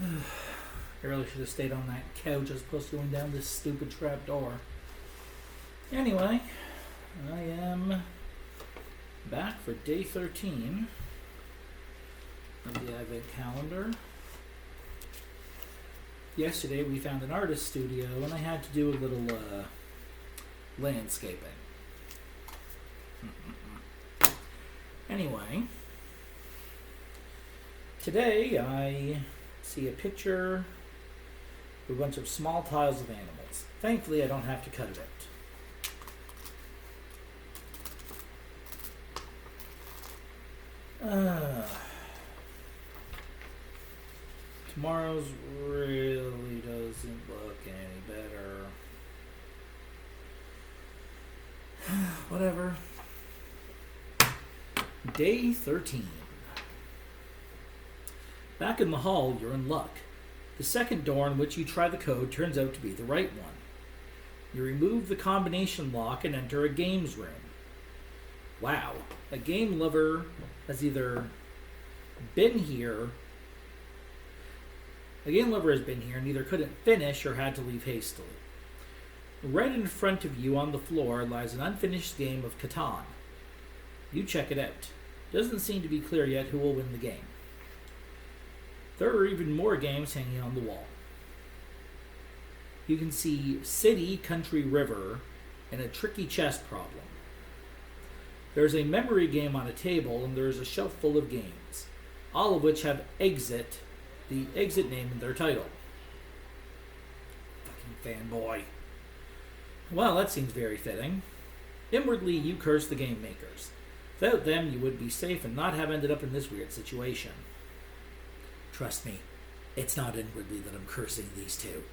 I really should have stayed on that couch as opposed to going down this stupid trap door. Anyway, I am back for day 13 of the Advent calendar. Yesterday we found an artist studio and I had to do a little landscaping. Anyway, today I see a picture with a bunch of small tiles of animals. Thankfully I don't have to cut it out. Tomorrow's really doesn't look any better. Whatever. Day 13. Back in the hall, you're in luck. The second door in which you try the code turns out to be the right one. You remove the combination lock and enter a games room. Wow, a game lover has either been here. A game lover has been here and either couldn't finish or had to leave hastily. Right in front of you on the floor lies an unfinished game of Catan. You check it out. Doesn't seem to be clear yet who will win the game. There are even more games hanging on the wall. You can see City, Country, River, and a tricky chess problem. There's a memory game on a table, and there's a shelf full of games, all of which have Exit, the exit name in their title. Fucking fanboy. Well, that seems very fitting. Inwardly, you curse the game makers. Without them, you would be safe and not have ended up in this weird situation. Trust me, it's not inwardly that I'm cursing these two.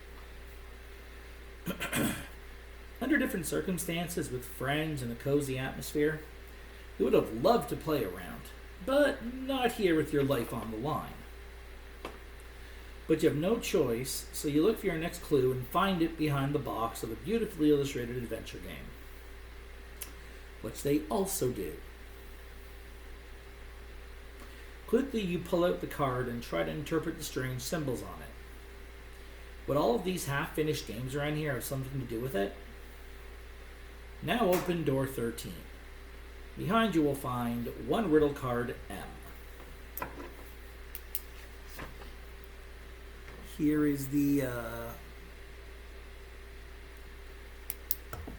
Under different circumstances, with friends and a cozy atmosphere, you would have loved to play around, but not here with your life on the line. But you have no choice, so you look for your next clue and find it behind the box of a beautifully illustrated adventure game, which they also do. Quickly you pull out the card and try to interpret the strange symbols on it. Would all of these half-finished games around here have something to do with it? Now open door 13. Behind you will find one riddle card, M. Here is the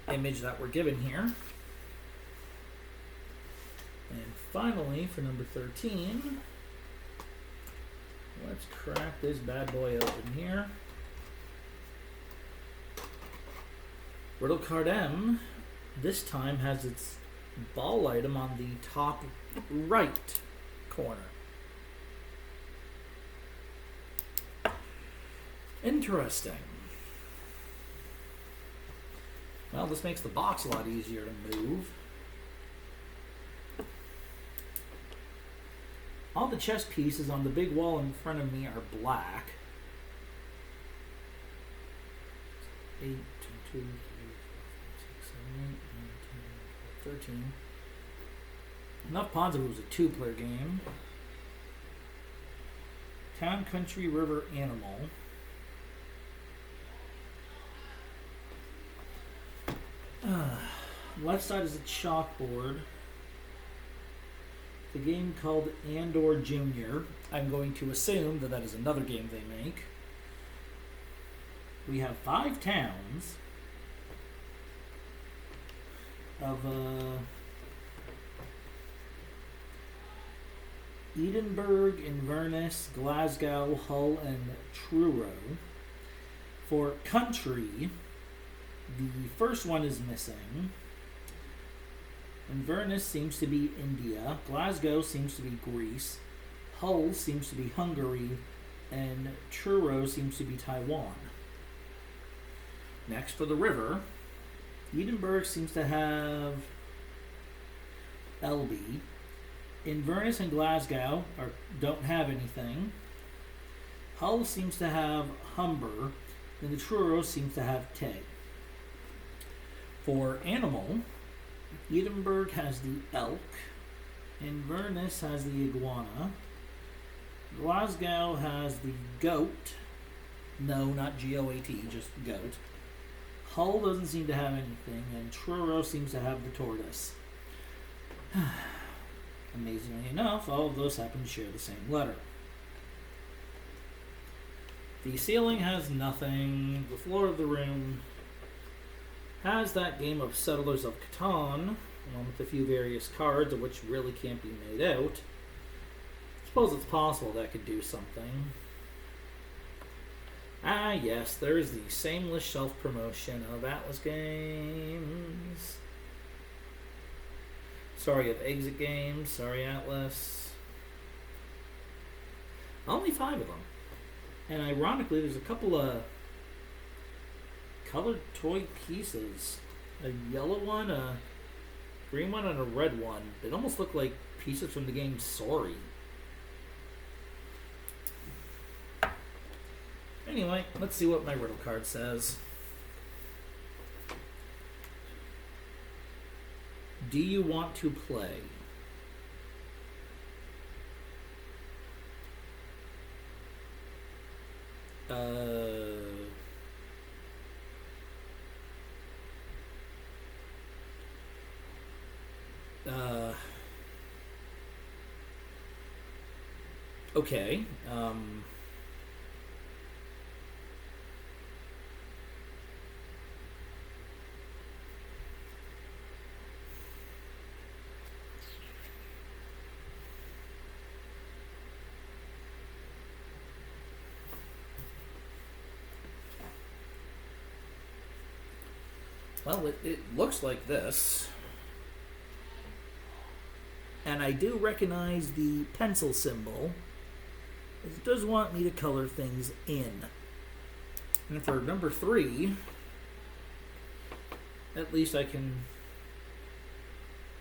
image that we're given here. And finally, for number 13, let's crack this bad boy open here. Riddle card M, this time has its ball item on the top right corner. Interesting. Well, this makes the box a lot easier to move. All the chess pieces on the big wall in front of me are black. 8, 2, 3, 4, 5, 6, 7, 8, 9, 10, 13. Enough pawns if it was a two-player game. Town, Country, River, Animal. Left side is a chalkboard. The game called Andor Jr. I'm going to assume that that is another game they make. We have 5 towns of Edinburgh, Inverness, Glasgow, Hull, and Truro. For country, the first one is missing. Inverness seems to be India, Glasgow seems to be Greece, Hull seems to be Hungary, and Truro seems to be Taiwan. Next, for the river, Edinburgh seems to have Elbe. Inverness and Glasgow don't have anything. Hull seems to have Humber, and the Truro seems to have Tay. For animal, Edinburgh has the elk, Inverness has the iguana, Glasgow has the goat. No, not G-O-A-T, just goat. Hull doesn't seem to have anything, and Truro seems to have the tortoise. Amazingly enough, all of those happen to share the same letter. The ceiling has nothing. The floor of the room has that game of Settlers of Catan, along with a few various cards, of which really can't be made out. I suppose it's possible that could do something. Ah, yes, there is the shameless self-promotion of Atlas Games. Sorry, of Exit Games. Sorry, Atlas. Only 5 of them. And ironically, there's a couple of colored toy pieces. A yellow one, a green one, and a red one. They almost look like pieces from the game Sorry. Anyway, let's see what my riddle card says. Do you want to play? Okay. Well, it looks like this. And I do recognize the pencil symbol. It does want me to color things in. And for number 3, at least I can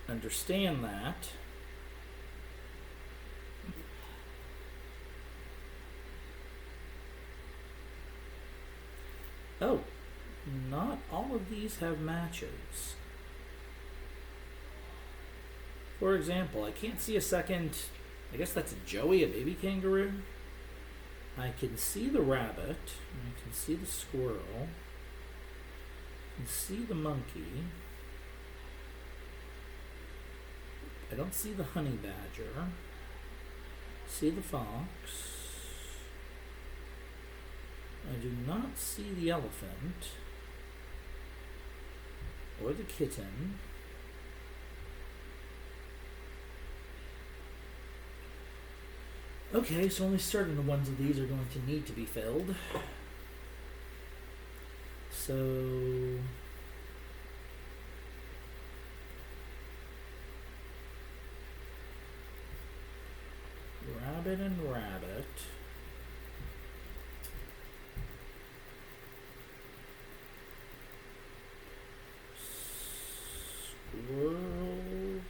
understand that. Oh, not all of these have matches. For example, I can't see a second. I guess that's a Joey, a baby kangaroo. I can see the rabbit. I can see the squirrel. I can see the monkey. I don't see the honey badger. See the fox. I do not see the elephant. Or the kitten. Okay, so only certain ones of these are going to need to be filled. So rabbit and rabbit. Squirrel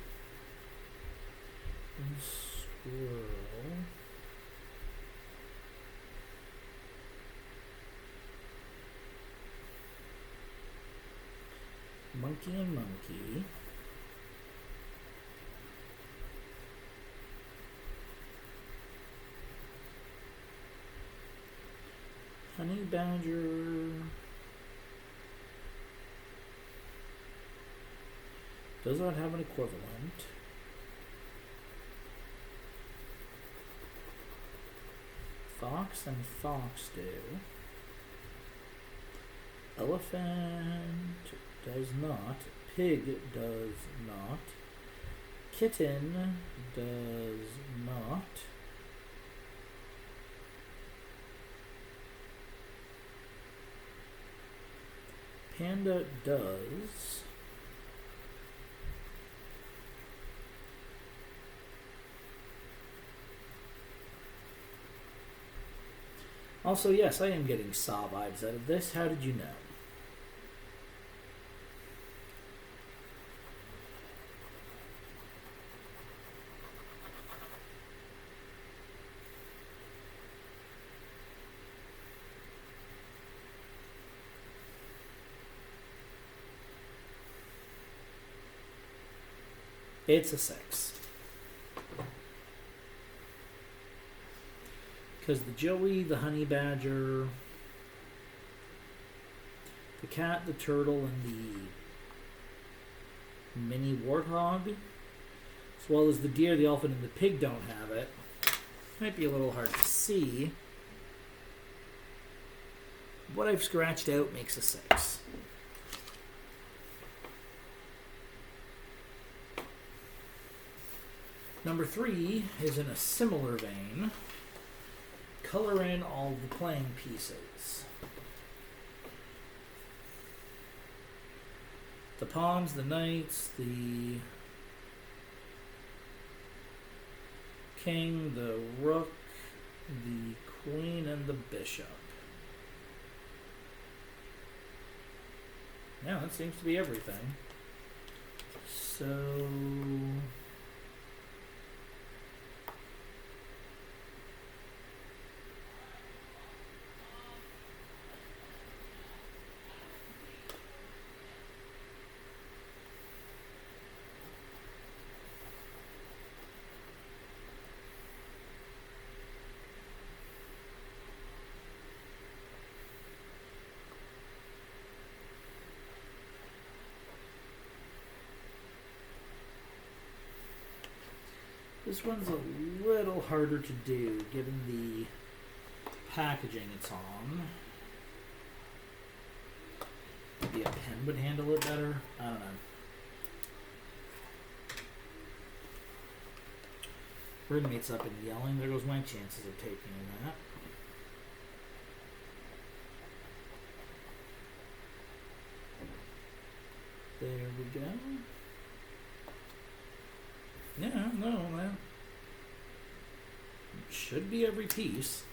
and squirrel. Monkey and monkey. Honey badger. Does not have an equivalent. Fox and fox do. Elephant does not. Pig does not. Kitten does not. Panda does. Also, yes, I am getting Saw vibes out of this. How did you know? It's a 6. Because the Joey, the honey badger, the cat, the turtle, and the mini warthog, as well as the deer, the elephant, and the pig don't have it. Might be a little hard to see. What I've scratched out makes a 6. Number 3 is in a similar vein. Color in all the playing pieces. The pawns, the knights, the king, the rook, the queen, and the bishop. Yeah, that seems to be everything. So... this one's a little harder to do given the packaging it's on. Maybe a pen would handle it better. I don't know. Roommate's up and yelling. There goes my chances of taking that. There we go. Yeah, no, that should be every piece.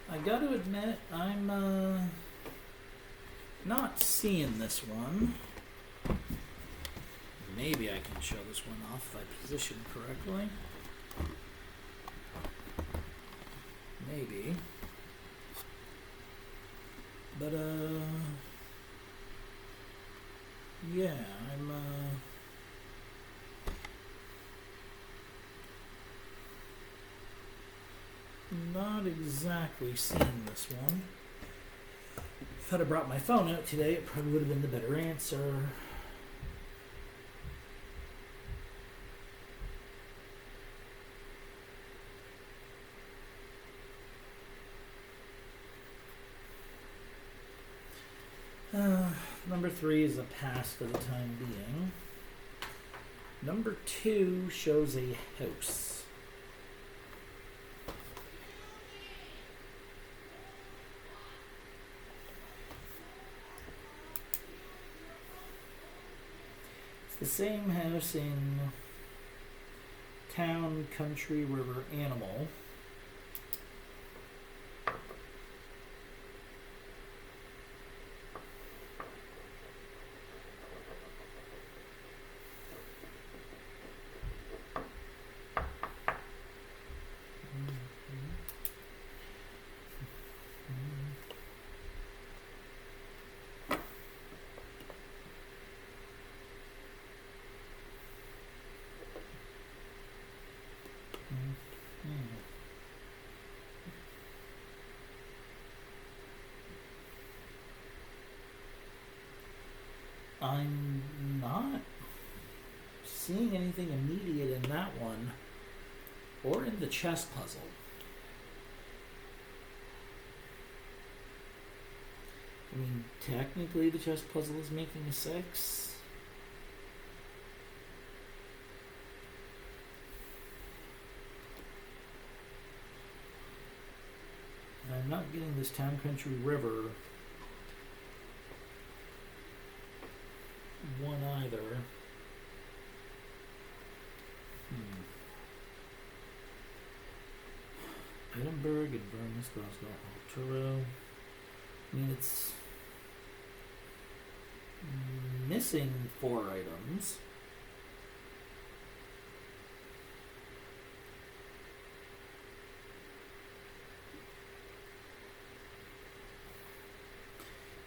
I gotta admit, I'm not seeing this one. Maybe I can show this one off if I position correctly. Maybe. But, yeah, I'm, not exactly seeing this one. If I'd have brought my phone out today, it probably would have been the better answer. Number 3 is a pass for the time being. Number 2 shows a house. It's the same house in town, country, river, animal. I'm not seeing anything immediate in that one or in the chess puzzle. I mean, technically the chess puzzle is making a 6. And I'm not getting this town, country, river one either. Edinburgh, Inverness, Glasgow, Truro. I mean, it's missing 4 items.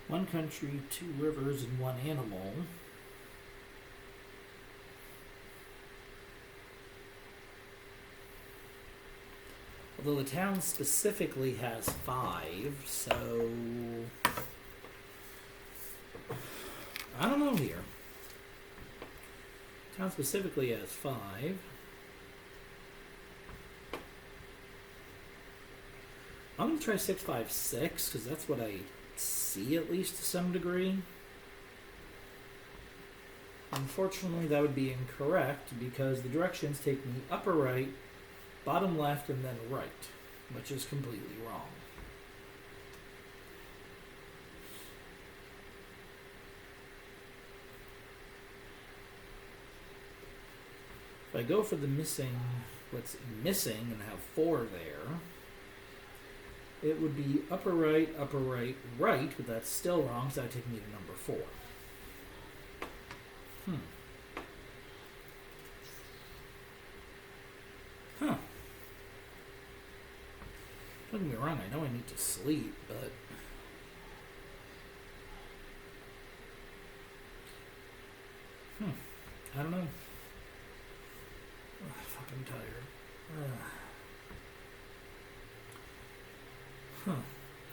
One country, 2 rivers, and 1 animal. Although the town specifically has 5, so I don't know here. Town specifically has 5. I'm going to try 656 because that's what I see, at least to some degree. Unfortunately, that would be incorrect because the directions take me upper right, bottom left, and then right, which is completely wrong. If I go for the what's missing, and have 4 there, it would be upper right, right, but that's still wrong, so that would take me to number 4. Huh. Don't get me wrong, I know I need to sleep, but I don't know. I'm fucking tired.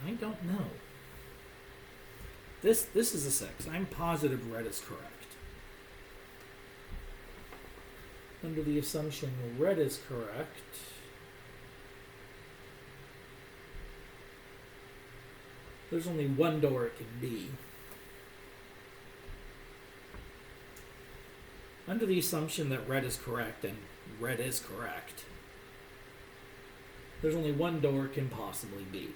I don't know. This is a 6. I'm positive red is correct. Under the assumption red is correct, there's only one door it can be. Under the assumption that red is correct, and red is correct, there's only one door it can possibly be.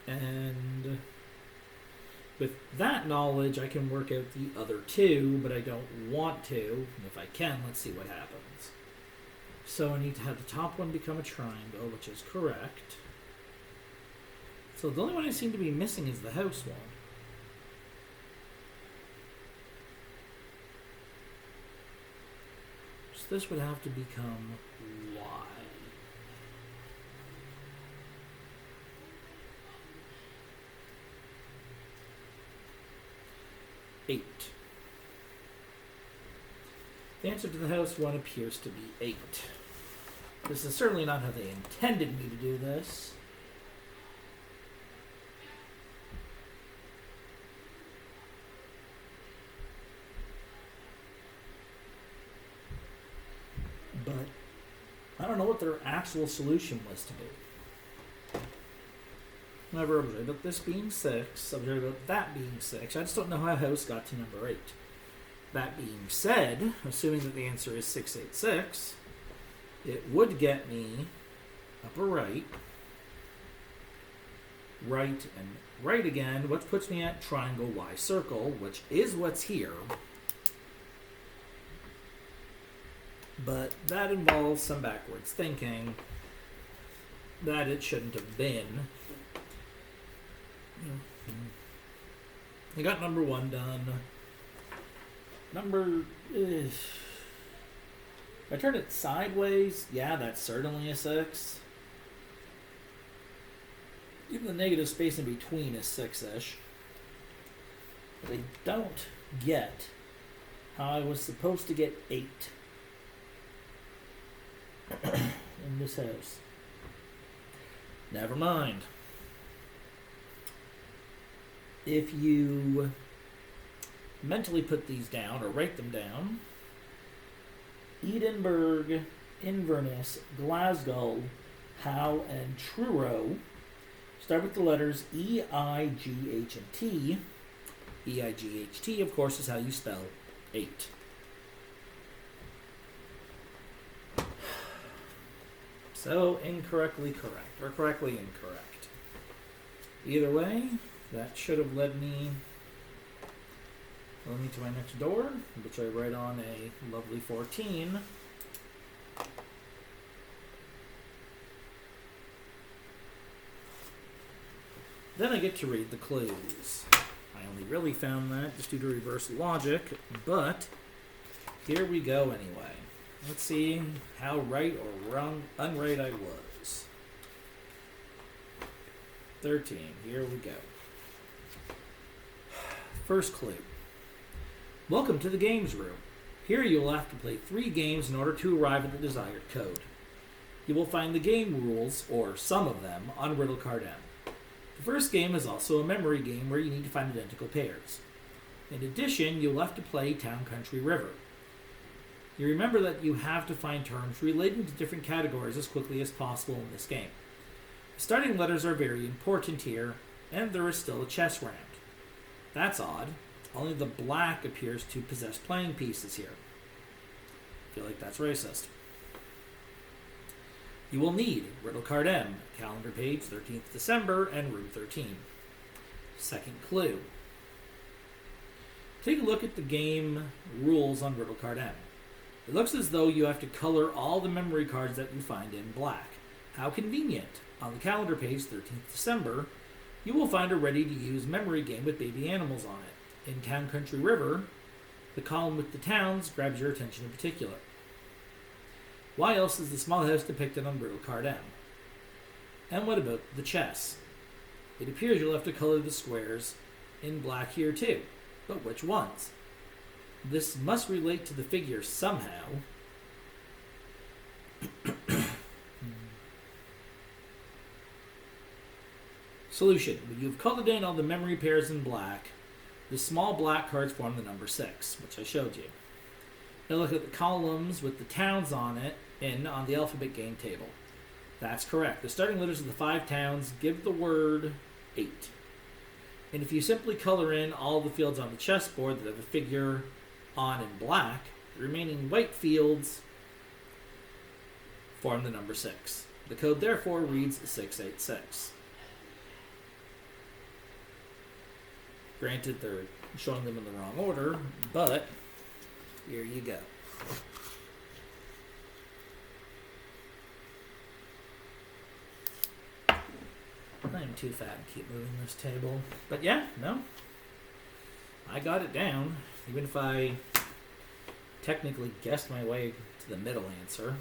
And with that knowledge, I can work out the other 2, but I don't want to. And if I can, let's see what happens. So I need to have the top one become a triangle, which is correct. So the only one I seem to be missing is the house one. So this would have to become Y. 8. The answer to the house one appears to be 8. This is certainly not how they intended me to do this. But I don't know what their actual solution was to be. Whenever I was right about this being 6, I was right about that being 6. I just don't know how house got to number 8. That being said, assuming that the answer is 686, it would get me upper right, right, and right again, which puts me at triangle Y circle, which is what's here. But that involves some backwards thinking that it shouldn't have been. I got number 1 done. If I turn it sideways, yeah, that's certainly a 6. Even the negative space in between is 6-ish. But I don't get how I was supposed to get 8 in this house. Never mind. If you mentally put these down or write them down, Edinburgh, Inverness, Glasgow, Howe, and Truro Start with the letters E, I, G, H, and T. E, I, G, H, T, of course, is how you spell 8. So, incorrectly correct, or correctly incorrect. Either way, that should have led me to my next door, which I write on a lovely 14. Then I get to read the clues. I only really found that just due to reverse logic, but here we go anyway. Let's see how right or wrong, unright I was. 13, here we go. First clue. Welcome to the games room. Here you will have to play 3 games in order to arrive at the desired code. You will find the game rules, or some of them, on Riddle Card M. The first game is also a memory game where you need to find identical pairs. In addition, you'll have to play Town Country River. You remember that you have to find terms relating to different categories as quickly as possible in this game. The starting letters are very important here, and there is still a chess round. That's odd. Only the black appears to possess playing pieces here. I feel like that's racist. You will need Riddle Card M, calendar page 13th December, and room 13. Second clue. Take a look at the game rules on Riddle Card M. It looks as though you have to color all the memory cards that you find in black. How convenient. On the calendar page 13th December, you will find a ready-to-use memory game with baby animals on it. In Town Country River, the column with the towns grabs your attention in particular. Why else is the small house depicted on Riddle Card M? And what about the chess? It appears you'll have to color the squares in black here too, but which ones? This must relate to the figure somehow. Solution. When you've colored in all the memory pairs in black, the small black cards form the number 6, which I showed you. Now look at the columns with the towns on it on the alphabet game table. That's correct. The starting letters of the 5 towns give the word 8. And if you simply color in all the fields on the chessboard that have a figure on in black, the remaining white fields form the number 6. The code therefore reads 686. Granted, they're showing them in the wrong order, but here you go. I'm too fat to keep moving this table. But yeah, no. I got it down. Even if I technically guessed my way to the middle answer.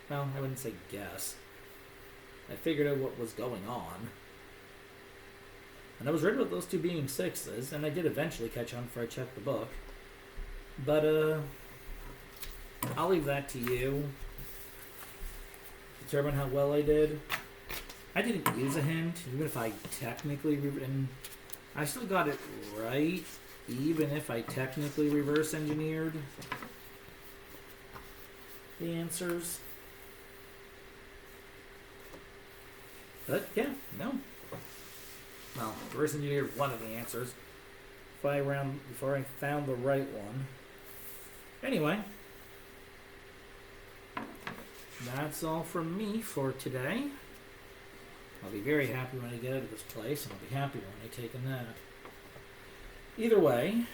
Well, I wouldn't say guess. I figured out what was going on. And I was right about those 2 being 6s, and I did eventually catch on before I checked the book. But, I'll leave that to you. Determine how well I did. I didn't use a hint, even if I technically... and I still got it right, even if I technically reverse engineered the answers. But, yeah, no. Well, reverse engineered one of the answers before I found the right one. Anyway, that's all from me for today. I'll be very happy when I get out of this place, and I'll be happier when I take a nap. Either way,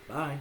bye.